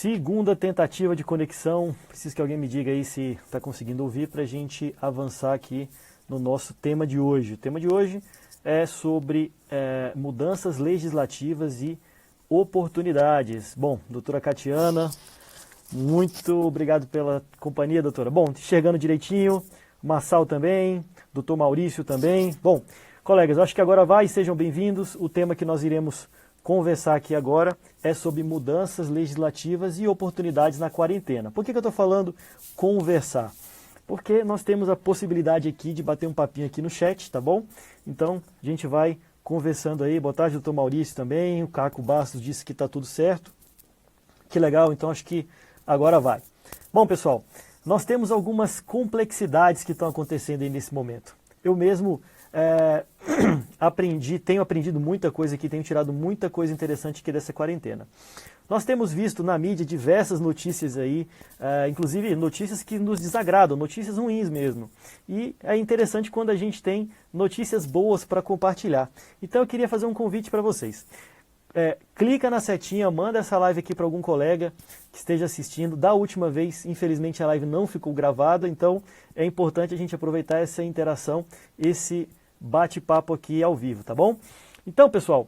Segunda tentativa de conexão. Preciso que alguém me diga aí se está conseguindo ouvir para a gente avançar aqui no nosso tema de hoje. O tema de hoje é sobre mudanças legislativas e oportunidades. Bom, doutora Catiana, muito obrigado pela companhia, doutora. Bom, enxergando direitinho, Massal também, doutor Maurício também. Bom, colegas, acho que agora vai, sejam bem-vindos. O tema que nós iremos conversar aqui agora é sobre mudanças legislativas e oportunidades na quarentena. Por que eu estou falando conversar? Porque nós temos a possibilidade aqui de bater um papinho aqui no chat, tá bom? Então, a gente vai conversando aí. Boa tarde, doutor Maurício também. O Caco Bastos disse que está tudo certo. Que legal, então acho que agora vai. Bom, pessoal, nós temos algumas complexidades que estão acontecendo aí nesse momento. Eu mesmo tenho aprendido muita coisa aqui, tenho tirado muita coisa interessante aqui dessa quarentena. Nós temos visto na mídia diversas notícias aí, inclusive notícias que nos desagradam, notícias ruins mesmo. E é interessante quando a gente tem notícias boas para compartilhar. Então eu queria fazer um convite para vocês. Clica na setinha, manda essa live aqui para algum colega que esteja assistindo. Da última vez, infelizmente, a live não ficou gravada, então é importante a gente aproveitar essa interação, esse bate-papo aqui ao vivo, tá bom? Então, pessoal,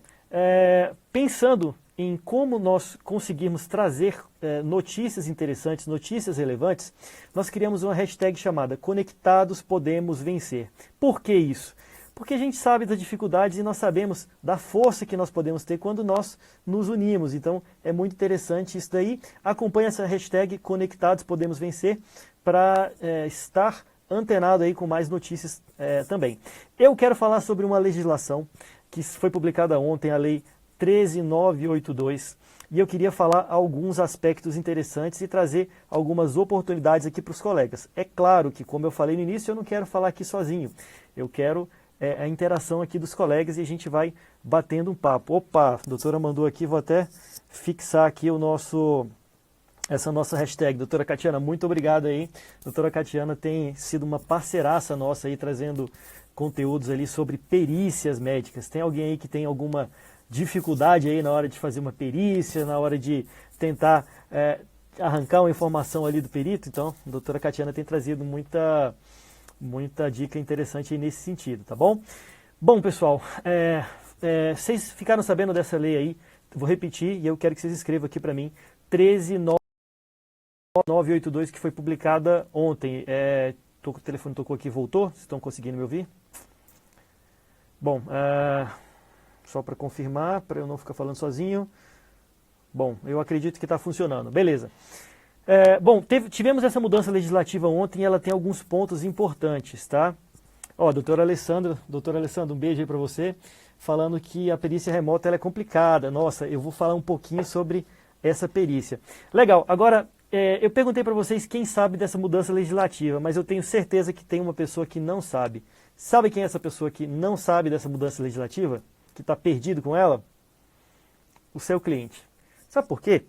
pensando em como nós conseguirmos trazer notícias interessantes, notícias relevantes, nós criamos uma hashtag chamada Conectados Podemos Vencer. Por que isso? Porque a gente sabe das dificuldades e nós sabemos da força que nós podemos ter quando nós nos unimos. Então é muito interessante isso daí. Acompanhe essa hashtag Conectados Podemos Vencer para estar antenado aí com mais notícias também. Eu quero falar sobre uma legislação que foi publicada ontem, a Lei 13.982, e eu queria falar alguns aspectos interessantes e trazer algumas oportunidades aqui para os colegas. É claro que, como eu falei no início, eu não quero falar aqui sozinho. Eu quero a interação aqui dos colegas e a gente vai batendo um papo. Opa, a doutora mandou aqui, vou até fixar aqui essa nossa hashtag. Doutora Catiana, muito obrigado aí. Doutora Catiana tem sido uma parceiraça nossa aí, trazendo conteúdos ali sobre perícias médicas. Tem alguém aí que tem alguma dificuldade aí na hora de fazer uma perícia, na hora de tentar arrancar uma informação ali do perito? Então, a doutora Catiana tem trazido muita dica interessante aí nesse sentido, tá bom? Bom, pessoal, vocês ficaram sabendo dessa lei aí, vou repetir e eu quero que vocês escrevam aqui para mim, 13.982, que foi publicada ontem. O telefone tocou aqui e voltou, vocês estão conseguindo me ouvir? Bom, só para confirmar, para eu não ficar falando sozinho. Bom, eu acredito que está funcionando, beleza. Bom, tivemos essa mudança legislativa ontem e ela tem alguns pontos importantes, tá? Ó, doutor Alessandro, um beijo aí para você, falando que a perícia remota ela é complicada. Nossa, eu vou falar um pouquinho sobre essa perícia. Legal, agora, eu perguntei para vocês quem sabe dessa mudança legislativa, mas eu tenho certeza que tem uma pessoa que não sabe. Sabe quem é essa pessoa que não sabe dessa mudança legislativa? Que está perdido com ela? O seu cliente. Sabe por quê?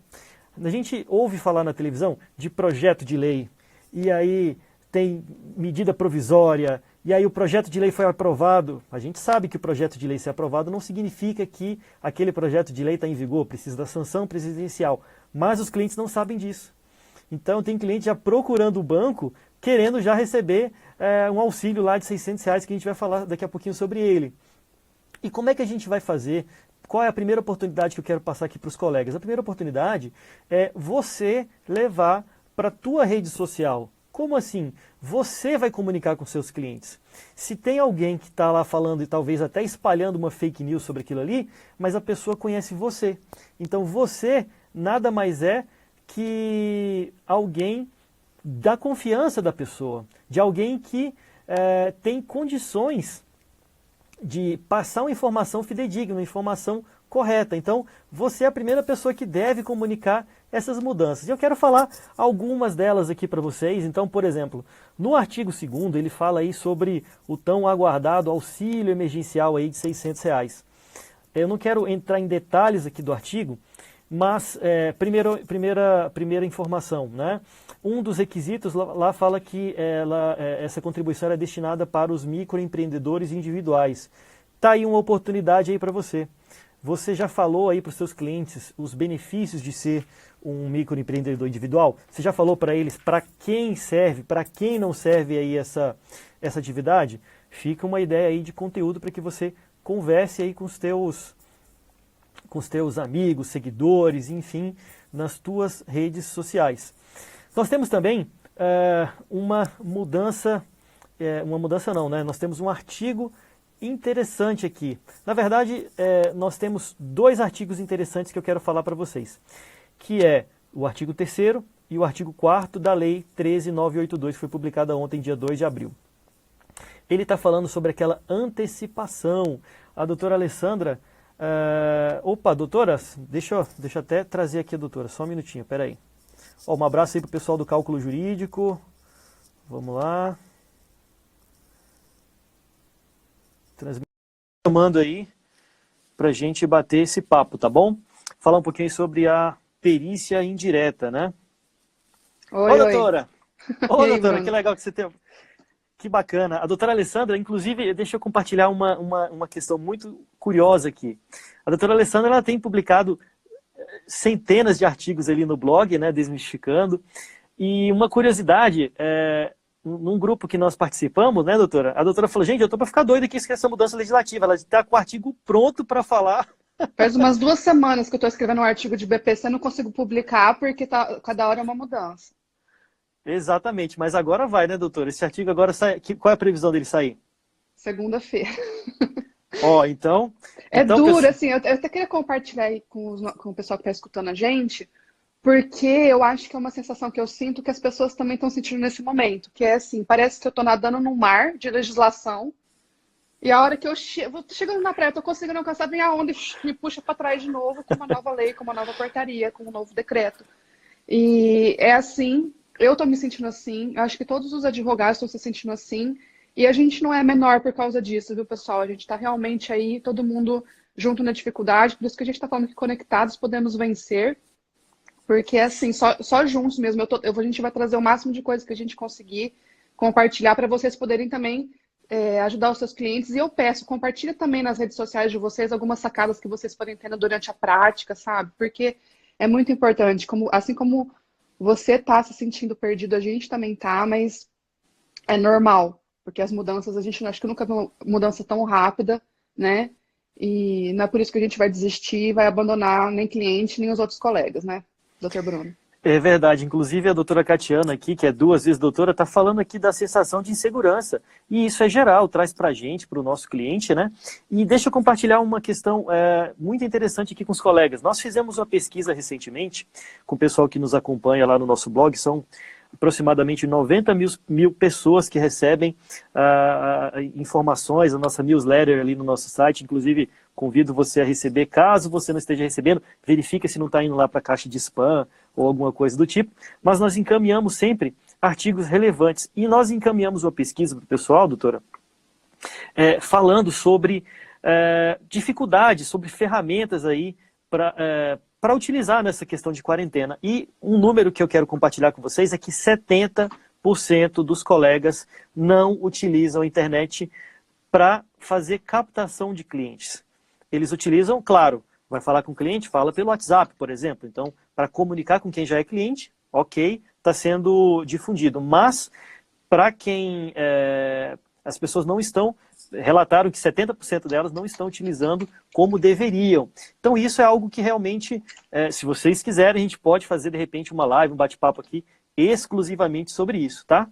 A gente ouve falar na televisão de projeto de lei, e aí tem medida provisória, e aí o projeto de lei foi aprovado. A gente sabe que o projeto de lei ser aprovado não significa que aquele projeto de lei está em vigor, precisa da sanção presidencial, mas os clientes não sabem disso. Então tem cliente já procurando o banco, querendo já receber um auxílio lá de R$ 600, que a gente vai falar daqui a pouquinho sobre ele. E como é que a gente vai fazer? Qual é a primeira oportunidade que eu quero passar aqui para os colegas? A primeira oportunidade é você levar para a tua rede social. Como assim? Você vai comunicar com seus clientes. Se tem alguém que está lá falando e talvez até espalhando uma fake news sobre aquilo ali, mas a pessoa conhece você. Então você nada mais é que alguém da confiança da pessoa, de alguém que tem condições de passar uma informação fidedigna, uma informação correta. Então, você é a primeira pessoa que deve comunicar essas mudanças. E eu quero falar algumas delas aqui para vocês. Então, por exemplo, no artigo 2º, ele fala aí sobre o tão aguardado auxílio emergencial aí de R$ 600. Eu não quero entrar em detalhes aqui do artigo, mas primeira informação, né? Um dos requisitos lá fala que essa contribuição é destinada para os microempreendedores individuais. Tá aí uma oportunidade aí para você. Você já falou aí para os seus clientes os benefícios de ser um microempreendedor individual? Você já falou para eles para quem serve, para quem não serve aí essa atividade? Fica uma ideia aí de conteúdo para que você converse aí com os teus amigos, seguidores, enfim, nas tuas redes sociais. Nós temos também uma mudança não, né? Nós temos um artigo interessante aqui. Na verdade, nós temos dois artigos interessantes que eu quero falar para vocês, que é o artigo 3º e o artigo 4º da Lei 13.982, que foi publicada ontem, dia 2 de abril. Ele está falando sobre aquela antecipação. A doutora Alessandra... Opa, doutora, deixa eu até trazer aqui a doutora, só um minutinho, peraí. Um abraço aí para o pessoal do cálculo jurídico. Vamos lá. Chamando aí para a gente bater esse papo, tá bom? Falar um pouquinho sobre a perícia indireta, né? Oi, doutora! Ô, aí, doutora, Bruno? que legal que você tem... Que bacana. A doutora Alessandra, inclusive, deixa eu compartilhar uma questão muito curiosa aqui. A doutora Alessandra, ela tem publicado centenas de artigos ali no blog, né, desmistificando. E uma curiosidade, num grupo que nós participamos, né, doutora? A doutora falou, gente, eu tô para ficar doida aqui com essa mudança legislativa. Ela está com o artigo pronto para falar. Faz umas 2 semanas que eu estou escrevendo um artigo de BPC, não consigo publicar porque cada hora é uma mudança. Exatamente, mas agora vai, né, doutora? Esse artigo agora sai. Qual é a previsão dele sair? Segunda-feira. Ó, então. É duro, pessoal... assim, eu até queria compartilhar aí com o pessoal que está escutando a gente, porque eu acho que é uma sensação que eu sinto que as pessoas também estão sentindo nesse momento, que é assim, parece que eu estou nadando num mar de legislação, e a hora que eu vou chegando na praia, eu estou conseguindo alcançar, vem a onda e me puxa para trás de novo com uma nova lei, com uma nova portaria, com um novo decreto. E é assim, eu estou me sentindo assim, eu acho que todos os advogados estão se sentindo assim, e a gente não é menor por causa disso, viu, pessoal? A gente está realmente aí, todo mundo junto na dificuldade, por isso que a gente está falando que conectados podemos vencer, porque assim, só juntos mesmo, a gente vai trazer o máximo de coisas que a gente conseguir compartilhar para vocês poderem também ajudar os seus clientes. E eu peço, compartilha também nas redes sociais de vocês algumas sacadas que vocês podem ter durante a prática, sabe? Porque é muito importante, assim como você tá se sentindo perdido, a gente também tá, mas é normal, porque as mudanças, a gente acho que nunca viu uma mudança tão rápida, né? E não é por isso que a gente vai desistir, vai abandonar nem cliente, nem os outros colegas, né, doutor Bruno? É verdade, inclusive a doutora Catiana aqui, que é 2 vezes doutora, está falando aqui da sensação de insegurança. E isso é geral, traz para a gente, para o nosso cliente, né? E deixa eu compartilhar uma questão muito interessante aqui com os colegas. Nós fizemos uma pesquisa recentemente com o pessoal que nos acompanha lá no nosso blog, são aproximadamente 90 mil pessoas que recebem informações, a nossa newsletter ali no nosso site, inclusive convido você a receber, caso você não esteja recebendo, verifica se não está indo lá para a caixa de spam ou alguma coisa do tipo, mas nós encaminhamos sempre artigos relevantes e nós encaminhamos uma pesquisa para o pessoal, doutora, falando sobre dificuldades, sobre ferramentas aí para utilizar nessa questão de quarentena. E um número que eu quero compartilhar com vocês é que 70% dos colegas não utilizam a internet para fazer captação de clientes. Eles utilizam, claro, vai falar com o cliente, fala pelo WhatsApp, por exemplo. Então, para comunicar com quem já é cliente, ok, está sendo difundido. Mas, para quem as pessoas não estão, relataram que 70% delas não estão utilizando como deveriam. Então isso é algo que realmente, se vocês quiserem, a gente pode fazer de repente uma live, um bate-papo aqui, exclusivamente sobre isso, tá?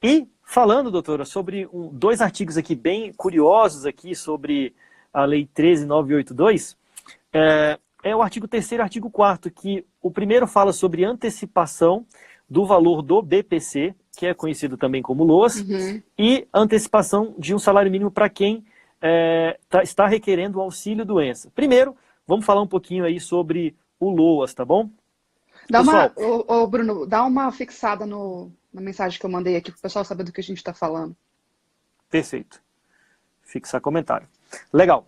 E falando, doutora, sobre 2 artigos aqui bem curiosos aqui sobre a Lei 13.982, é o artigo 3º e o artigo 4º, que o primeiro fala sobre antecipação do valor do BPC, que é conhecido também como LOAS, e antecipação de um salário mínimo para quem está requerendo o auxílio-doença. Primeiro, vamos falar um pouquinho aí sobre o LOAS, tá bom? Pessoal, Bruno, dá uma fixada na mensagem que eu mandei aqui para o pessoal saber do que a gente está falando. Perfeito. Fixar comentário. Legal.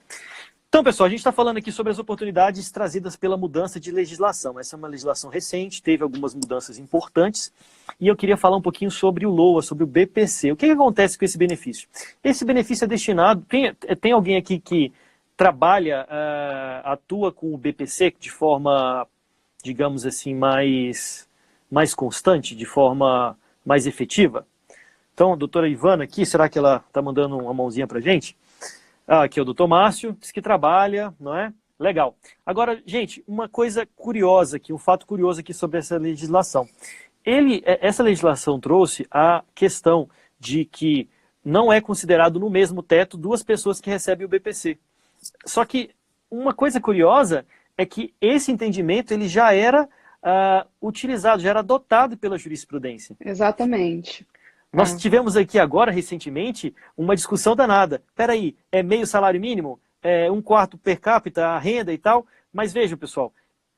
Então, pessoal, a gente está falando aqui sobre as oportunidades trazidas pela mudança de legislação. Essa é uma legislação recente, teve algumas mudanças importantes, e eu queria falar um pouquinho sobre o LOA, sobre o BPC. O que acontece com esse benefício? Esse benefício é destinado... Tem alguém aqui que trabalha, atua com o BPC de forma digamos assim, mais constante, de forma mais efetiva? Então, a doutora Ivana aqui, será que ela está mandando uma mãozinha para a gente? Ah, aqui é o doutor Márcio, diz que trabalha, não é? Legal. Agora, gente, uma coisa curiosa aqui, um fato curioso aqui sobre essa legislação. Essa legislação trouxe a questão de que não é considerado no mesmo teto duas pessoas que recebem o BPC. Só que uma coisa curiosa é que esse entendimento ele já era utilizado, já era adotado pela jurisprudência. Exatamente. Nós tivemos aqui agora, recentemente, uma discussão danada. Peraí, é meio salário mínimo? É um quarto per capita, a renda e tal? Mas vejam, pessoal,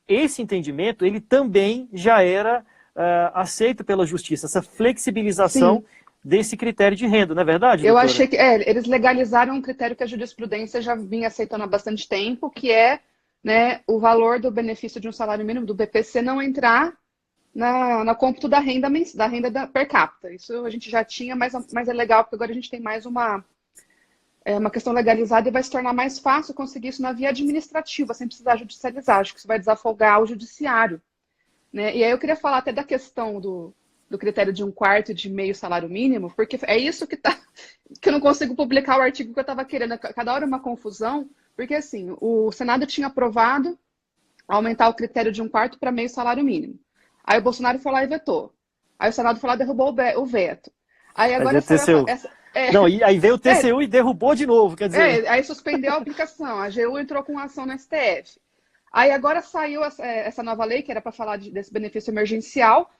esse entendimento ele também já era aceito pela justiça, essa flexibilização Sim. desse critério de renda, não é verdade, Eu doutora? achei que eles legalizaram um critério que a jurisprudência já vinha aceitando há bastante tempo, que é, né, o valor do benefício de um salário mínimo, do BPC, não entrar na cômputo da renda, per capita. Isso a gente já tinha, mas é legal, porque agora a gente tem mais uma questão legalizada e vai se tornar mais fácil conseguir isso na via administrativa, sem precisar judicializar. Acho que isso vai desafogar o judiciário, né? E aí eu queria falar até da questão do critério de um quarto e de meio salário mínimo, porque é isso que eu não consigo publicar o artigo que eu estava querendo. Cada hora é uma confusão, porque assim, o Senado tinha aprovado aumentar o critério de um quarto para meio salário mínimo. Aí o Bolsonaro foi lá e vetou. Aí o Senado foi lá e derrubou o veto. Aí agora TCU. Não, e aí veio o TCU e derrubou de novo, quer dizer... aí suspendeu a aplicação. A AGU entrou com ação no STF. Aí agora saiu essa nova lei, que era para falar desse benefício emergencial,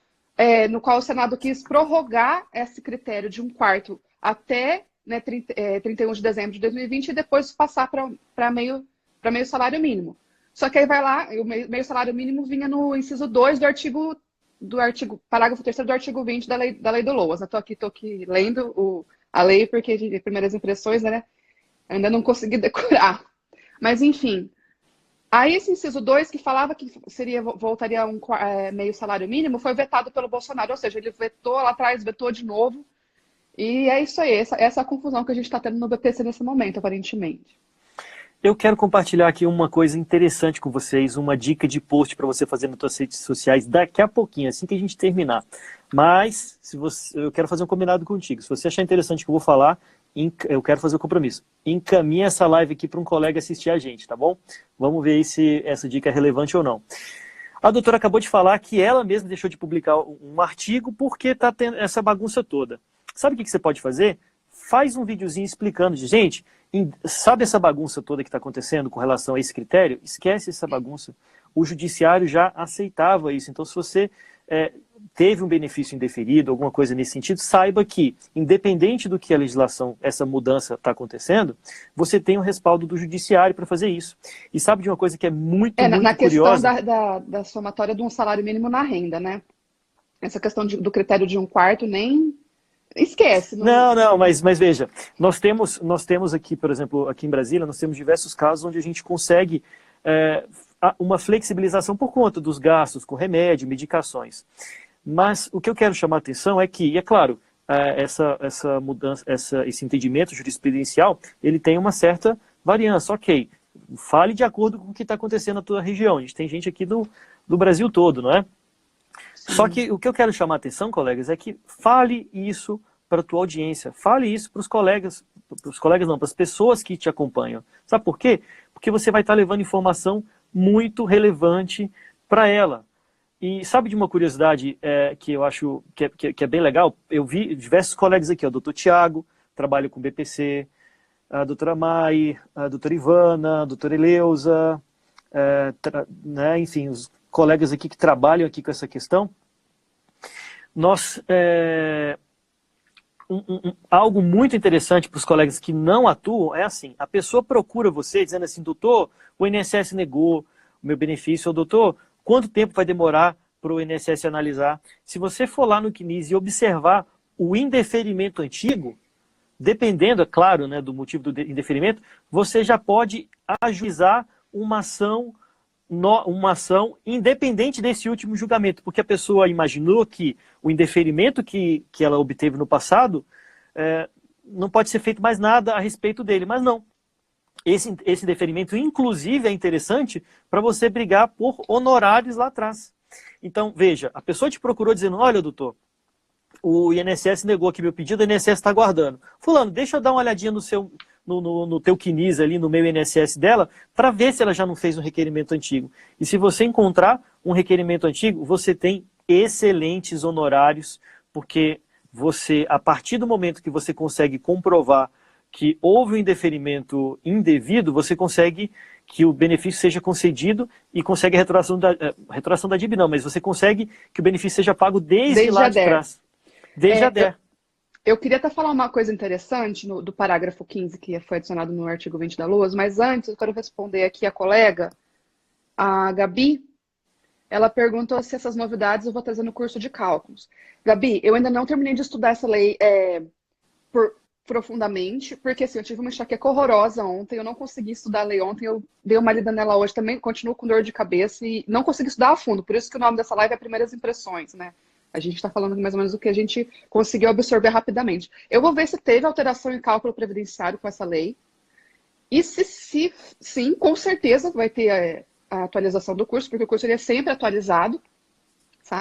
no qual o Senado quis prorrogar esse critério de um quarto até, né, 31 de dezembro de 2020 e depois passar para meio salário mínimo. Só que aí vai lá, o meio salário mínimo vinha no inciso 2 parágrafo 3º do artigo 20 da lei do LOAS. Estou aqui lendo a lei, porque de primeiras impressões, né, ainda não consegui decorar. Mas, enfim, aí esse inciso 2, que falava que voltaria a meio salário mínimo, foi vetado pelo Bolsonaro, ou seja, ele vetou lá atrás, vetou de novo, e é isso aí, essa é a confusão que a gente está tendo no BPC nesse momento, aparentemente. Eu quero compartilhar aqui uma coisa interessante com vocês, uma dica de post para você fazer nas suas redes sociais daqui a pouquinho, assim que a gente terminar. Mas eu quero fazer um combinado contigo. Se você achar interessante o que eu vou falar, eu quero fazer o compromisso. Encaminhe essa live aqui para um colega assistir a gente, tá bom? Vamos ver aí se essa dica é relevante ou não. A doutora acabou de falar que ela mesma deixou de publicar um artigo porque está tendo essa bagunça toda. Sabe o que você pode fazer? Faz um videozinho explicando, gente, sabe essa bagunça toda que está acontecendo com relação a esse critério? Esquece essa bagunça. O judiciário já aceitava isso. Então, se você teve um benefício indeferido, alguma coisa nesse sentido, saiba que, independente do que a legislação, essa mudança está acontecendo, você tem o respaldo do judiciário para fazer isso. E sabe de uma coisa que é muito curiosa? Na questão da somatória de um salário mínimo na renda, né? Essa questão do critério de um quarto nem... Esquece. Não, mas veja, nós temos aqui, por exemplo, aqui em Brasília, nós temos diversos casos onde a gente consegue uma flexibilização por conta dos gastos com remédio, medicações. Mas o que eu quero chamar a atenção é que, e é claro, essa mudança, esse entendimento jurisprudencial, ele tem uma certa variância. Ok, fale de acordo com o que está acontecendo na tua região. A gente tem gente aqui do Brasil todo, não é? Sim. Só que o que eu quero chamar a atenção, colegas, é que fale isso para a tua audiência, fale isso para os colegas não, para as pessoas que te acompanham. Sabe por quê? Porque você vai estar levando informação muito relevante para ela. E sabe de uma curiosidade que eu acho que é bem legal? Eu vi diversos colegas aqui, o doutor Tiago, trabalha com BPC, a doutora Mai, a doutora Ivana, a doutora Eleusa, né, enfim, os colegas aqui que trabalham aqui com essa questão. Algo muito interessante para os colegas que não atuam é assim, a pessoa procura você dizendo assim, doutor, o INSS negou o meu benefício, ou doutor, quanto tempo vai demorar para o INSS analisar? Se você for lá no CNIS e observar o indeferimento antigo, dependendo, é claro, né, do motivo do indeferimento, você já pode ajuizar uma ação independente desse último julgamento, porque a pessoa imaginou que o indeferimento que ela obteve no passado não pode ser feito mais nada a respeito dele, mas não. esse indeferimento, inclusive, é interessante para você brigar por honorários lá atrás. Então, veja, a pessoa te procurou dizendo, olha, doutor, o INSS negou aqui meu pedido, o INSS está aguardando. Fulano, deixa eu dar uma olhadinha no teu CNIS ali, no meu INSS dela, para ver se ela já não fez um requerimento antigo. E se você encontrar um requerimento antigo, você tem excelentes honorários, porque você, a partir do momento que você consegue comprovar que houve um indeferimento indevido, você consegue que o benefício seja concedido e consegue a retroação da DIB não, mas você consegue que o benefício seja pago desde lá de trás. Desde a DER. Eu queria até falar uma coisa interessante do parágrafo 15, que foi adicionado no artigo 20 da LOAS, mas antes eu quero responder aqui a colega, a Gabi. Ela perguntou se essas novidades eu vou trazer no curso de cálculos. Gabi, eu ainda não terminei de estudar essa lei profundamente, porque assim, eu tive uma enxaqueca horrorosa ontem, eu não consegui estudar a lei ontem, eu dei uma lida nela hoje também, continuo com dor de cabeça e não consegui estudar a fundo, por isso que o nome dessa live é Primeiras Impressões, né? A gente está falando mais ou menos do que a gente conseguiu absorver rapidamente. Eu vou ver se teve alteração em cálculo previdenciário com essa lei, e se sim, com certeza vai ter a atualização do curso, porque o curso ele é sempre atualizado,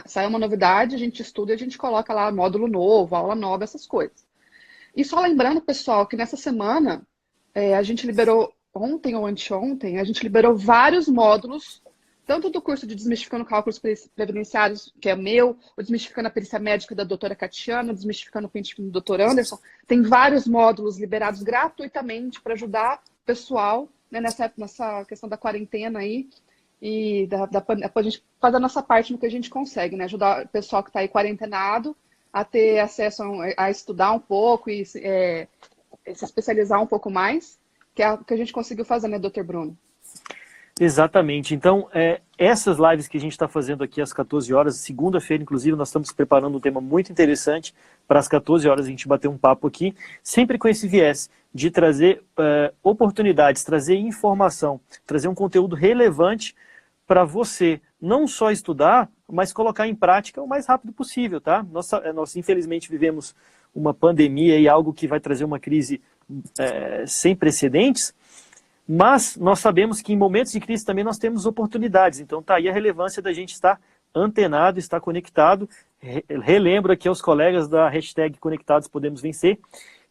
sai uma novidade, a gente estuda e a gente coloca lá módulo novo, aula nova, essas coisas. E só lembrando, pessoal, que nessa semana a gente liberou, ontem ou anteontem, a gente liberou vários módulos, tanto do curso de Desmistificando Cálculos Previdenciários, que é meu, o Desmistificando a Perícia Médica da doutora Catiana, o Desmistificando o Pente Fino do doutor Anderson. Tem vários módulos liberados gratuitamente para ajudar o pessoal, né, nessa questão da quarentena aí. E a gente faz a nossa parte no que a gente consegue, né? Ajudar o pessoal que está aí quarentenado a ter acesso a estudar um pouco e se especializar um pouco mais, que é o que a gente conseguiu fazer, né, doutor Bruno? Exatamente. Então, essas lives que a gente está fazendo aqui às 14 horas, segunda-feira, inclusive, nós estamos preparando um tema muito interessante para as 14 horas a gente bater um papo aqui, sempre com esse viés de trazer oportunidades, trazer informação, trazer um conteúdo relevante para você não só estudar, mas colocar em prática o mais rápido possível, tá? Nós infelizmente vivemos uma pandemia e algo que vai trazer uma crise sem precedentes, mas nós sabemos que em momentos de crise também nós temos oportunidades, então tá aí a relevância da gente estar antenado, estar conectado. Relembro aqui aos colegas da hashtag Conectados Podemos Vencer,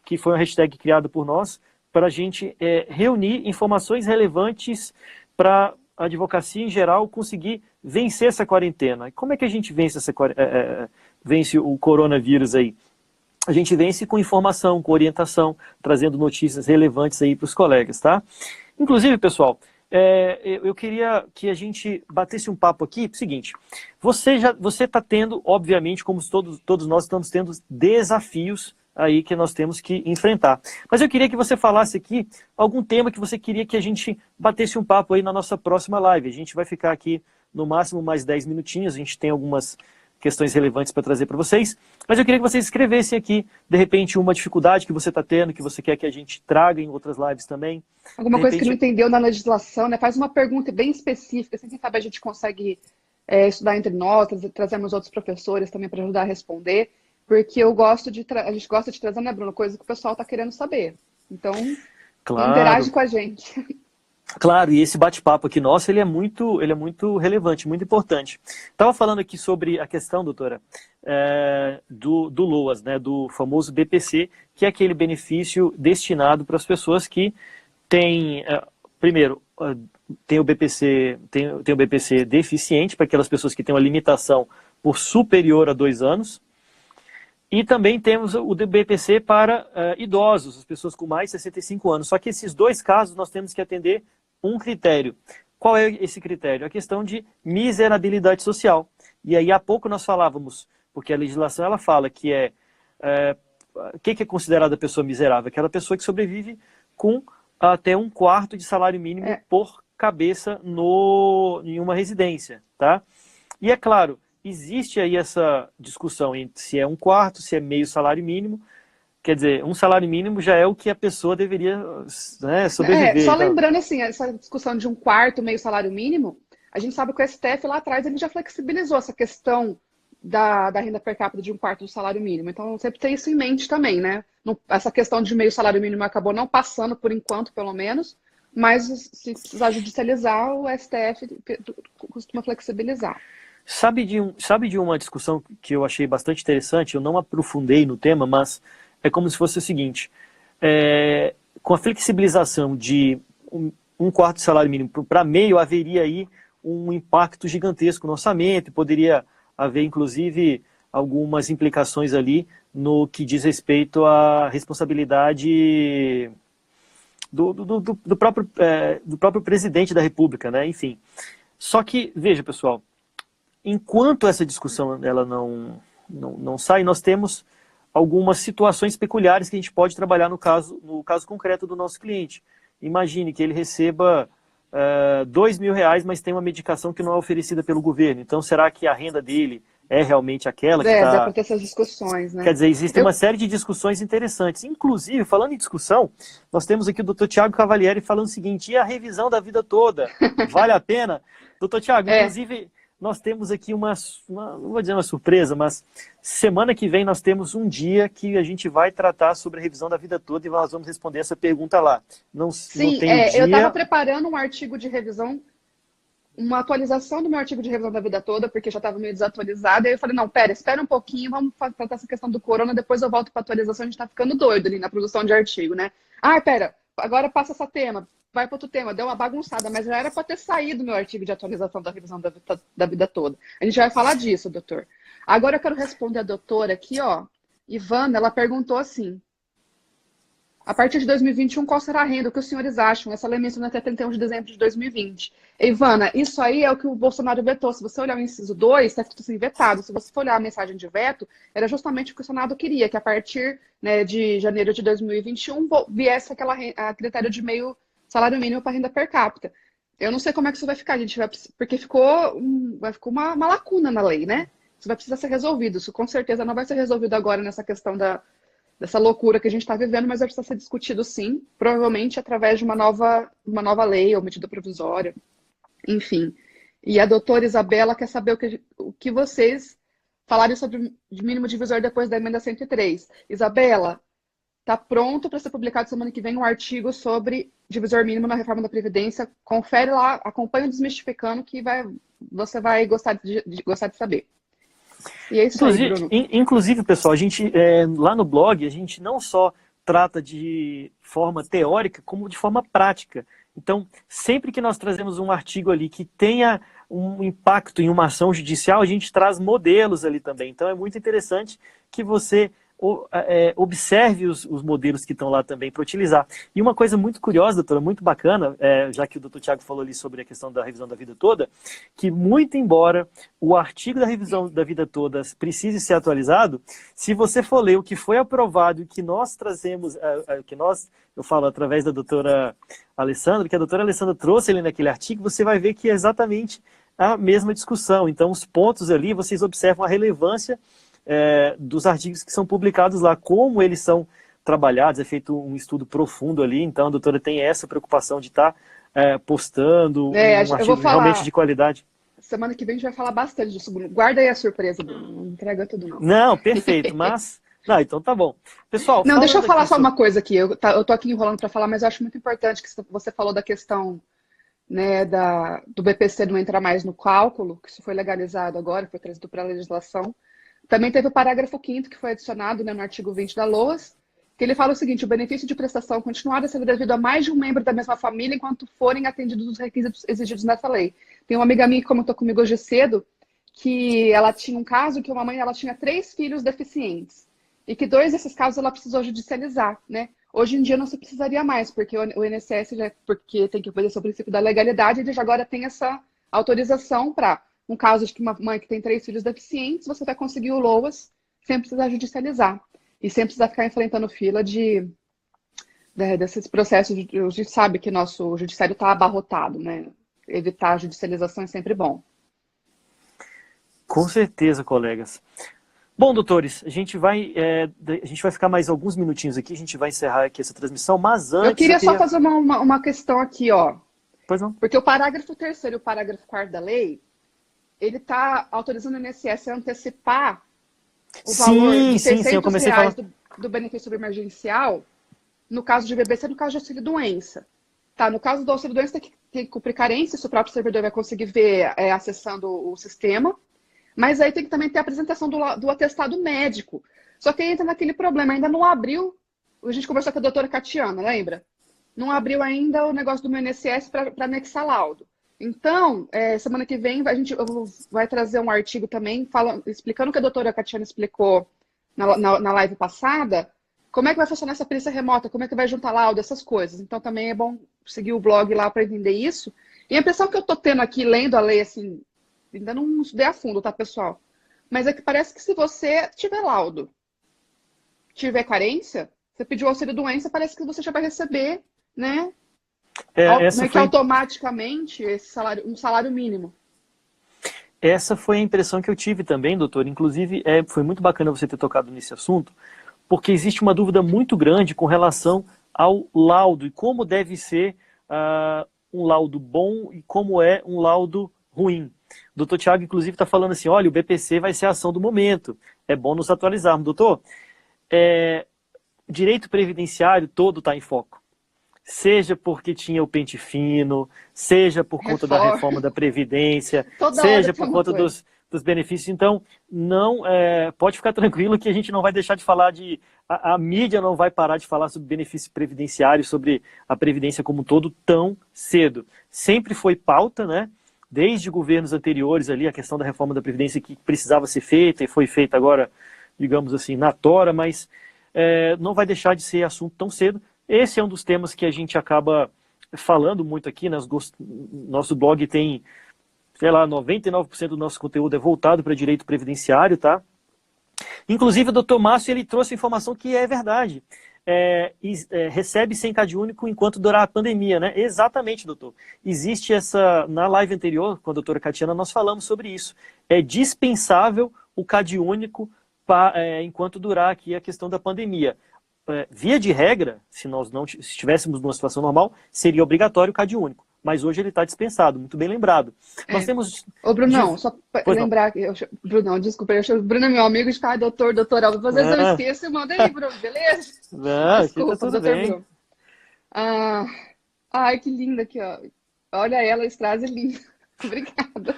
que foi uma hashtag criada por nós, para a gente reunir informações relevantes para a advocacia em geral conseguir vencer essa quarentena. E como é que a gente vence o coronavírus aí? A gente vence com informação, com orientação, trazendo notícias relevantes aí para os colegas, tá? Inclusive, pessoal, eu queria que a gente batesse um papo aqui, seguinte, você está tendo, obviamente, como todos nós estamos tendo desafios aí que nós temos que enfrentar. Mas eu queria que você falasse aqui algum tema que você queria que a gente batesse um papo aí na nossa próxima live. A gente vai ficar aqui no máximo mais 10 minutinhos, a gente tem algumas questões relevantes para trazer para vocês, mas eu queria que vocês escrevessem aqui, de repente, uma dificuldade que você está tendo, que você quer que a gente traga em outras lives também. Alguma coisa que não entendeu na legislação, né? Faz uma pergunta bem específica, assim, quem sabe a gente consegue estudar entre nós, trazemos outros professores também para ajudar a responder, porque a gente gosta de trazer, né, Bruno, coisa que o pessoal está querendo saber. Então, claro, interage com a gente. Claro, e esse bate-papo aqui nosso, ele é muito relevante, muito importante. Estava falando aqui sobre a questão, doutora, do LOAS, né, do famoso BPC, que é aquele benefício destinado para as pessoas que têm, primeiro, tem o BPC deficiente, para aquelas pessoas que têm uma limitação por superior a 2 anos, e também temos o BPC para idosos, as pessoas com mais de 65 anos. Só que esses dois casos nós temos que atender um critério. Qual é esse critério? A questão de miserabilidade social. E aí há pouco nós falávamos, porque a legislação ela fala que o que é considerada pessoa miserável? Aquela pessoa que sobrevive com até 1/4 de salário mínimo por cabeça em uma residência. Tá? E é claro, existe aí essa discussão entre se é 1/4, se é meio salário mínimo. Quer dizer, um salário mínimo já é o que a pessoa deveria, né, sobreviver. Só lembrando, assim, essa discussão de 1/4, meio salário mínimo, a gente sabe que o STF lá atrás ele já flexibilizou essa questão da renda per capita de 1/4 do salário mínimo. Então, sempre tem isso em mente também, né? Essa questão de meio salário mínimo acabou não passando, por enquanto, pelo menos, mas se precisar judicializar, o STF costuma flexibilizar. Sabe de uma discussão que eu achei bastante interessante? Eu não aprofundei no tema, mas é como se fosse o seguinte: com a flexibilização de um quarto de salário mínimo para meio, haveria aí um impacto gigantesco no orçamento, e poderia haver, inclusive, algumas implicações ali no que diz respeito à responsabilidade do próprio presidente da República, né? Enfim. Só que, veja, pessoal, enquanto essa discussão ela não sai, nós temos algumas situações peculiares que a gente pode trabalhar no caso concreto do nosso cliente. Imagine que ele receba R$ 2.000, mas tem uma medicação que não é oferecida pelo governo. Então, será que a renda dele é realmente aquela que Dá para está... ter essas discussões, né? Quer dizer, existe uma série de discussões interessantes. Inclusive, falando em discussão, nós temos aqui o Dr. Tiago Cavalieri falando o seguinte: e a revisão da vida toda? Vale a pena? Dr. Tiago, inclusive, nós temos aqui não vou dizer uma surpresa, mas semana que vem nós temos um dia que a gente vai tratar sobre a revisão da vida toda e nós vamos responder essa pergunta lá. Sim, não tem dia... eu estava preparando um artigo de revisão, uma atualização do meu artigo de revisão da vida toda, porque já estava meio desatualizado, e aí eu falei, não, espera um pouquinho, vamos tratar essa questão do corona, depois eu volto para atualização, a gente está ficando doido ali na produção de artigo, né? Pera, agora passa esse tema, vai para outro tema, deu uma bagunçada, mas já era para ter saído meu artigo de atualização da revisão da vida toda. A gente vai falar disso, doutor. Agora eu quero responder a doutora aqui, ó, Ivana, ela perguntou assim: a partir de 2021, qual será a renda? O que os senhores acham? Essa lei menciona até 31 de dezembro de 2020. Ivana, isso aí é o que o Bolsonaro vetou. Se você olhar o inciso 2, está escrito assim, vetado. Se você for olhar a mensagem de veto, era justamente o que o Senado queria, que a partir, né, de janeiro de 2021 viesse a critério de meio salário mínimo para renda per capita. Eu não sei como é que isso vai ficar, gente, porque ficou uma lacuna na lei, né? Isso vai precisar ser resolvido. Isso com certeza não vai ser resolvido agora nessa questão dessa loucura que a gente está vivendo, mas vai precisar ser discutido sim, provavelmente através de uma nova lei ou medida provisória, enfim. E a doutora Isabela quer saber o que vocês falarem sobre o mínimo divisor depois da emenda 103. Isabela, está pronto para ser publicado semana que vem um artigo sobre divisor mínimo na reforma da Previdência. Confere lá, acompanha o Desmistificando, que você vai gostar de saber. E é isso aí, Bruno. Inclusive, pessoal, a gente, lá no blog, a gente não só trata de forma teórica, como de forma prática. Então, sempre que nós trazemos um artigo ali que tenha um impacto em uma ação judicial, a gente traz modelos ali também. Então, é muito interessante que você observe os modelos que estão lá também para utilizar. E uma coisa muito curiosa, doutora, muito bacana, já que o doutor Tiago falou ali sobre a questão da revisão da vida toda, que muito embora o artigo da revisão da vida toda precise ser atualizado, se você for ler o que foi aprovado e que nós trazemos, eu falo através da doutora Alessandra, que a doutora Alessandra trouxe ali naquele artigo, você vai ver que é exatamente a mesma discussão. Então, os pontos ali, vocês observam a relevância dos artigos que são publicados lá, como eles são trabalhados, é feito um estudo profundo ali, então a doutora tem essa preocupação de estar postando um artigo realmente de qualidade. Semana que vem a gente vai falar bastante disso, Bruno. Guarda aí a surpresa, Bruno. Não entrega tudo, não. Não, perfeito, mas... Não, então tá bom. Pessoal, não, deixa eu falar só uma coisa aqui. Eu tô aqui enrolando para falar, mas eu acho muito importante que você falou da questão, né, do BPC não entrar mais no cálculo, que isso foi legalizado agora, foi trazido para a legislação. Também teve o parágrafo 5º, que foi adicionado, né, no artigo 20 da LOAS, que ele fala o seguinte: o benefício de prestação continuada será devido a mais de um membro da mesma família enquanto forem atendidos os requisitos exigidos nessa lei. Tem uma amiga minha que comentou comigo hoje cedo que ela tinha um caso que uma mãe ela tinha 3 filhos deficientes e que 2 desses casos ela precisou judicializar, né? Hoje em dia não se precisaria mais, porque o INSS, porque tem que obedecer ao princípio da legalidade, ele já agora tem essa autorização para... Um caso de que uma mãe que tem 3 filhos deficientes, você vai conseguir o LOAS sem precisar judicializar. E sem precisar ficar enfrentando fila desses processos. A gente sabe que nosso judiciário está abarrotado, né? Evitar a judicialização é sempre bom. Com certeza, colegas. Bom, doutores, a gente vai ficar mais alguns minutinhos aqui, a gente vai encerrar aqui essa transmissão, mas antes... Eu queria só fazer uma questão aqui, ó. Pois não. Porque o parágrafo 3º e o parágrafo 4º da lei, ele está autorizando o INSS a antecipar o valor de R$600 do benefício emergencial no caso de BPC, no caso de auxílio-doença. Tá, no caso do auxílio-doença tem que cumprir carência, isso o próprio servidor vai conseguir ver acessando o sistema, mas aí tem que também ter a apresentação do atestado médico. Só que aí entra naquele problema, ainda não abriu, a gente conversou com a doutora Catiana, lembra? Não abriu ainda o negócio do meu INSS para anexar laudo. Então, semana que vem vai trazer um artigo também explicando o que a doutora Catiana explicou na live passada, como é que vai funcionar essa perícia remota, como é que vai juntar laudo, essas coisas. Então, também é bom seguir o blog lá para entender isso. E a impressão que eu estou tendo aqui, lendo a lei, assim, ainda não estudei a fundo, tá, pessoal? Mas é que parece que se você tiver laudo, tiver carência, você pediu auxílio-doença, parece que você já vai receber, né? Meio que automaticamente um salário mínimo. Essa foi a impressão que eu tive também, doutor. Inclusive, foi muito bacana você ter tocado nesse assunto, porque existe uma dúvida muito grande com relação ao laudo e como deve ser um laudo bom e como é um laudo ruim. O doutor Tiago, inclusive, está falando assim, olha, o BPC vai ser a ação do momento. É bom nos atualizarmos. Doutor, direito previdenciário todo está em foco. Seja porque tinha o pente fino, seja por conta da reforma da Previdência, seja por conta dos benefícios. Então, não pode ficar tranquilo que a gente não vai deixar de falar a mídia não vai parar de falar sobre benefício previdenciário, sobre a Previdência como um todo tão cedo. Sempre foi pauta, né? Desde governos anteriores ali, a questão da reforma da Previdência que precisava ser feita e foi feita agora, digamos assim, na tora, mas não vai deixar de ser assunto tão cedo. Esse é um dos temas que a gente acaba falando muito aqui, né? Nosso blog tem, sei lá, 99% do nosso conteúdo é voltado para direito previdenciário, tá? Inclusive o doutor Márcio, ele trouxe informação que é verdade. Recebe sem CAD único enquanto durar a pandemia, né? Exatamente, doutor. Existe na live anterior, com a doutora Catiana, nós falamos sobre isso. É dispensável o CAD único enquanto durar aqui a questão da pandemia. Via de regra, se nós não estivéssemos numa situação normal, seria obrigatório o CAD único. Mas hoje ele está dispensado, muito bem lembrado. Nós temos... Ô, Brunão, só para lembrar... Brunão, desculpa, Bruno é meu amigo de ficar doutor, às vezes eu esqueço e mando aí, Bruno, beleza? Não, desculpa, tá tudo bem. Bruno. Ai, que linda aqui, ó. Olha ela, Strazi, linda. Obrigada.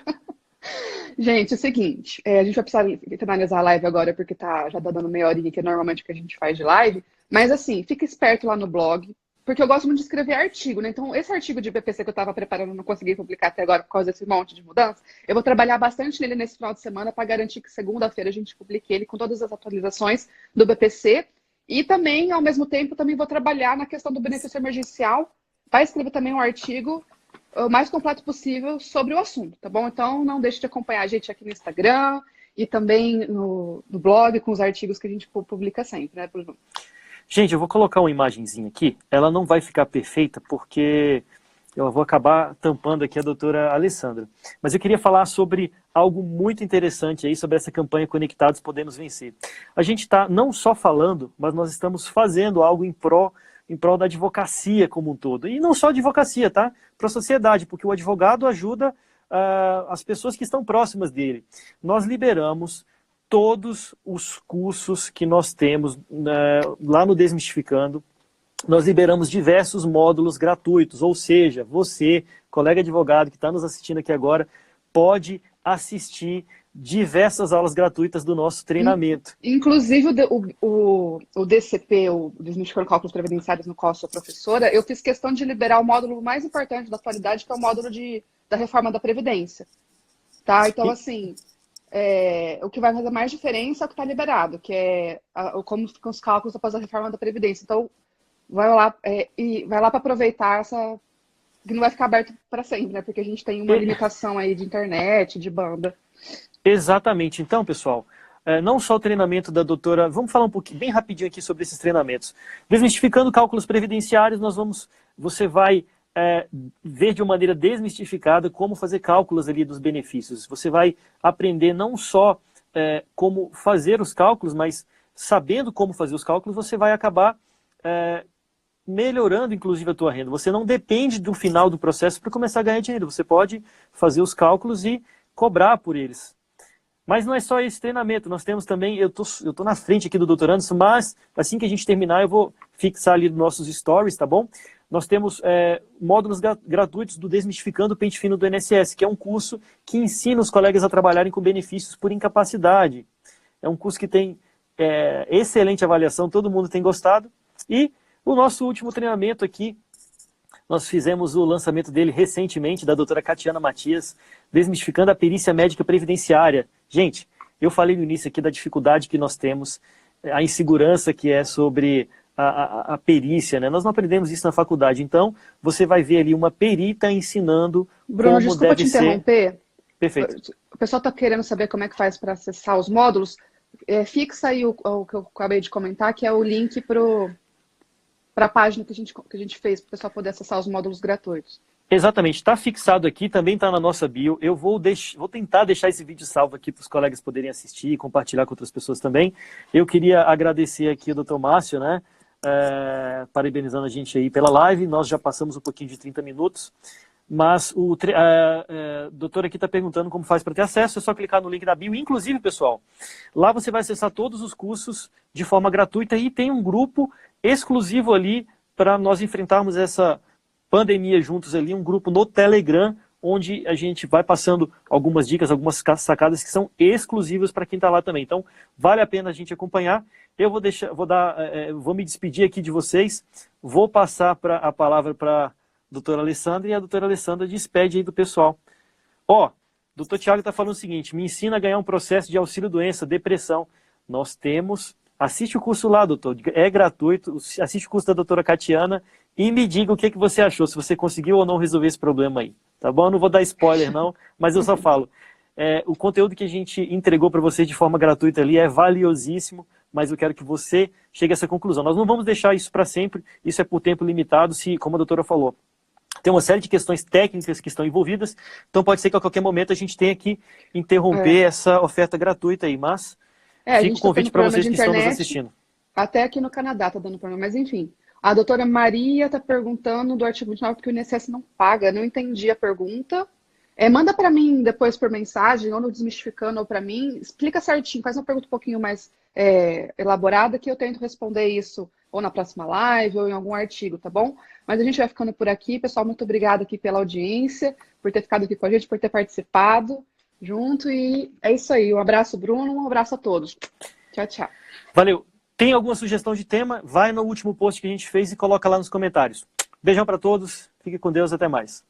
Gente, é o seguinte, a gente vai precisar finalizar a live agora, porque já tá dando meia horinha, que é normalmente o que a gente faz de live. Mas assim, fica esperto lá no blog, porque eu gosto muito de escrever artigo, né? Então, esse artigo de BPC que eu estava preparando, não consegui publicar até agora por causa desse monte de mudança, eu vou trabalhar bastante nele nesse final de semana para garantir que segunda-feira a gente publique ele com todas as atualizações do BPC. E também, ao mesmo tempo, também vou trabalhar na questão do benefício emergencial, para escrever também um artigo o mais completo possível sobre o assunto, tá bom? Então, não deixe de acompanhar a gente aqui no Instagram e também no blog com os artigos que a gente publica sempre, né, Bruno? Gente, eu vou colocar uma imagenzinha aqui. Ela não vai ficar perfeita porque eu vou acabar tampando aqui a doutora Alessandra. Mas eu queria falar sobre algo muito interessante aí, sobre essa campanha Conectados Podemos Vencer. A gente está não só falando, mas nós estamos fazendo algo em prol da advocacia como um todo. E não só advocacia, tá? Para a sociedade, porque o advogado ajuda as pessoas que estão próximas dele. Nós liberamos todos os cursos que nós temos lá no Desmistificando. Nós liberamos diversos módulos gratuitos, ou seja, você, colega advogado que está nos assistindo aqui agora, pode assistir diversas aulas gratuitas do nosso treinamento. Inclusive o DCP, o Desmistificando Cálculos Previdenciários, no qual eu sou professora, eu fiz questão de liberar o módulo mais importante da atualidade, que é o módulo da reforma da Previdência. Tá? Então, assim, o que vai fazer mais diferença é o que está liberado, que é como ficam os cálculos após a reforma da Previdência. Então, vai lá para aproveitar que não vai ficar aberto para sempre, né? Porque a gente tem uma limitação aí de internet, de banda. Exatamente. Então, pessoal, não só o treinamento da doutora... Vamos falar um pouquinho, bem rapidinho aqui sobre esses treinamentos. Desmistificando cálculos previdenciários, você vai ver de uma maneira desmistificada como fazer cálculos ali dos benefícios. Você vai aprender não só como fazer os cálculos, mas sabendo como fazer os cálculos, você vai acabar melhorando, inclusive, a tua renda. Você não depende do final do processo para começar a ganhar dinheiro. Você pode fazer os cálculos e cobrar por eles. Mas não é só esse treinamento, nós temos também, eu tô na frente aqui do Dr. Anderson, mas assim que a gente terminar eu vou fixar ali nos nossos stories, tá bom? nós temos módulos gratuitos do Desmistificando o Pente Fino do INSS, que é um curso que ensina os colegas a trabalharem com benefícios por incapacidade. É um curso que tem excelente avaliação, todo mundo tem gostado. E o nosso último treinamento aqui, nós fizemos o lançamento dele recentemente, da doutora Catiana Matias, Desmistificando a Perícia Médica Previdenciária. Gente, eu falei no início aqui da dificuldade que nós temos, a insegurança que é sobre a perícia, né? Nós não aprendemos isso na faculdade. Então, você vai ver ali uma perita ensinando Bruno, como desculpa te deve ser. interromper. Perfeito. O pessoal está querendo saber como é que faz para acessar os módulos. Fixa aí o que eu acabei de comentar, que é o link para a página que a gente fez, para o pessoal poder acessar os módulos gratuitos. Exatamente, está fixado aqui, também está na nossa bio. Eu vou tentar deixar esse vídeo salvo aqui para os colegas poderem assistir e compartilhar com outras pessoas também. Eu queria agradecer aqui o Dr. Márcio, né, parabenizando a gente aí pela live. Nós já passamos um pouquinho de 30 minutos, mas o doutor aqui está perguntando como faz para ter acesso. É só clicar no link da bio. Inclusive, pessoal, lá você vai acessar todos os cursos de forma gratuita e tem um grupo exclusivo ali para nós enfrentarmos essa pandemia juntos ali, um grupo no Telegram, onde a gente vai passando algumas dicas, algumas sacadas que são exclusivas para quem está lá também. Então, vale a pena a gente acompanhar. Eu vou me despedir aqui de vocês, vou passar a palavra para a doutora Alessandra, e a doutora Alessandra despede aí do pessoal. Doutor Tiago está falando o seguinte: me ensina a ganhar um processo de auxílio-doença, depressão. Nós temos... Assiste o curso lá, doutor. É gratuito. Assiste o curso da doutora Catiana e me diga o que você achou, se você conseguiu ou não resolver esse problema aí. Tá bom? Eu não vou dar spoiler, não, mas eu só falo. O conteúdo que a gente entregou para você de forma gratuita ali é valiosíssimo, mas eu quero que você chegue a essa conclusão. Nós não vamos deixar isso para sempre, isso é por tempo limitado, se, como a doutora falou, tem uma série de questões técnicas que estão envolvidas, então pode ser que a qualquer momento a gente tenha que interromper essa oferta gratuita aí, mas... Fica o convite para vocês que estão nos assistindo. Até aqui no Canadá está dando problema, mas enfim. A doutora Maria está perguntando do artigo 29 porque o INSS não paga. Não entendi a pergunta. Manda para mim depois por mensagem, ou no Desmistificando, ou para mim. Explica certinho, faz uma pergunta um pouquinho mais elaborada, que eu tento responder isso ou na próxima live ou em algum artigo, tá bom? Mas a gente vai ficando por aqui. Pessoal, muito obrigada aqui pela audiência, por ter ficado aqui com a gente, por ter participado junto, e é isso aí. Um abraço, Bruno, um abraço a todos. Tchau, tchau. Valeu. Tem alguma sugestão de tema? Vai no último post que a gente fez e coloca lá nos comentários. Beijão para todos, fique com Deus, até mais.